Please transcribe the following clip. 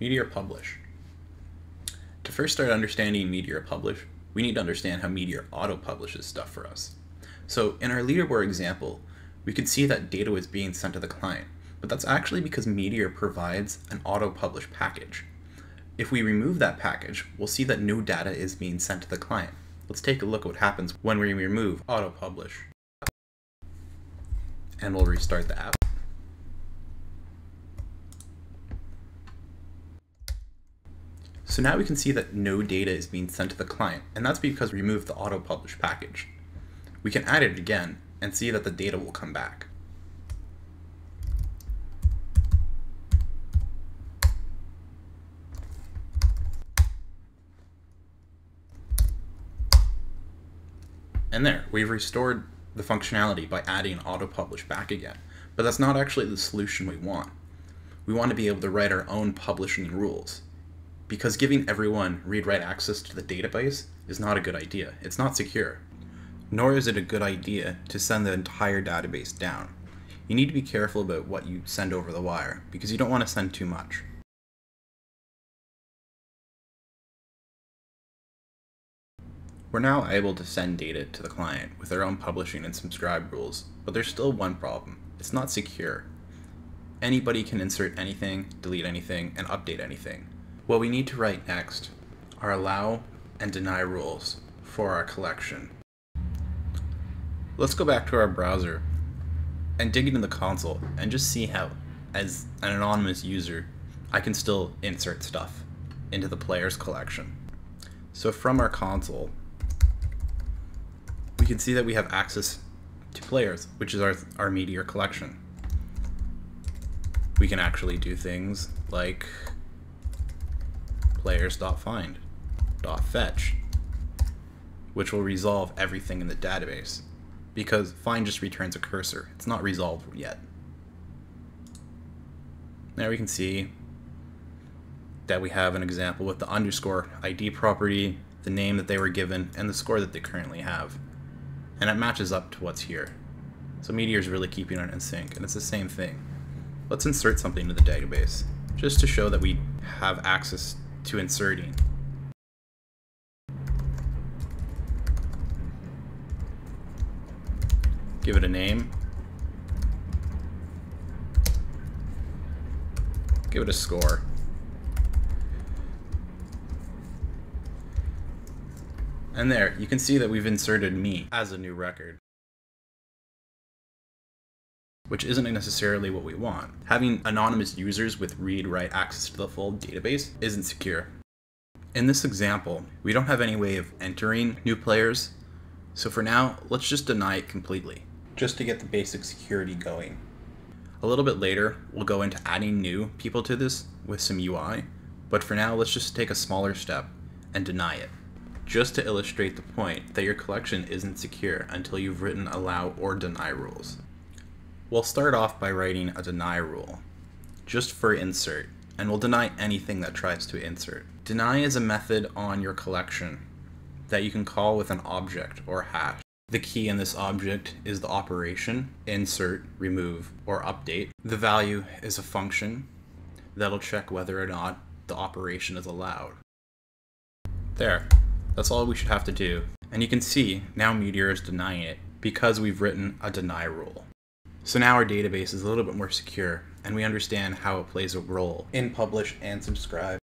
Meteor.publish. To first start understanding Meteor.publish, we need to understand how Meteor auto-publishes stuff for us. So in our leaderboard example, we could see that data was being sent to the client, but that's actually because Meteor provides an auto-publish package. If we remove that package, we'll see that no data is being sent to the client. Let's take a look at what happens when we remove auto-publish. And we'll restart the app. So now we can see that no data is being sent to the client, and that's because we removed the auto-publish package. We can add it again and see that the data will come back. And there, we've restored the functionality by adding auto-publish back again. But that's not actually the solution we want. We want to be able to write our own publishing rules, because giving everyone read-write access to the database is not a good idea. It's not secure. Nor is it a good idea to send the entire database down. You need to be careful about what you send over the wire, because you don't want to send too much. We're now able to send data to the client with our own publishing and subscribe rules, but there's still one problem. It's not secure. Anybody can insert anything, delete anything, and update anything. What we need to write next are allow and deny rules for our collection. Let's go back to our browser and dig into the console and just see how, as an anonymous user, I can still insert stuff into the player's collection. So from our console, we can see that we have access to players, which is our Meteor collection. We can actually do things like players.find.fetch, which will resolve everything in the database, because find just returns a cursor. It's not resolved yet. There we can see that we have an example with the underscore ID property, the name that they were given, and the score that they currently have. And it matches up to what's here. So Meteor is really keeping it in sync, and it's the same thing. Let's insert something to the database, just to show that we have access to inserting. Give it a name. Give it a score. And there, you can see that we've inserted me as a new record, which isn't necessarily what we want. Having anonymous users with read-write access to the full database isn't secure. In this example, we don't have any way of entering new players, so for now, let's just deny it completely, just to get the basic security going. A little bit later, we'll go into adding new people to this with some UI, but for now, let's just take a smaller step and deny it, just to illustrate the point that your collection isn't secure until you've written allow or deny rules. We'll start off by writing a deny rule, just for insert, and we'll deny anything that tries to insert. Deny is a method on your collection that you can call with an object or hash. The key in this object is the operation, insert, remove, or update. The value is a function that'll check whether or not the operation is allowed. There. That's all we should have to do. And you can see now Meteor is denying it because we've written a deny rule. So now our database is a little bit more secure, and we understand how it plays a role in publish and subscribe.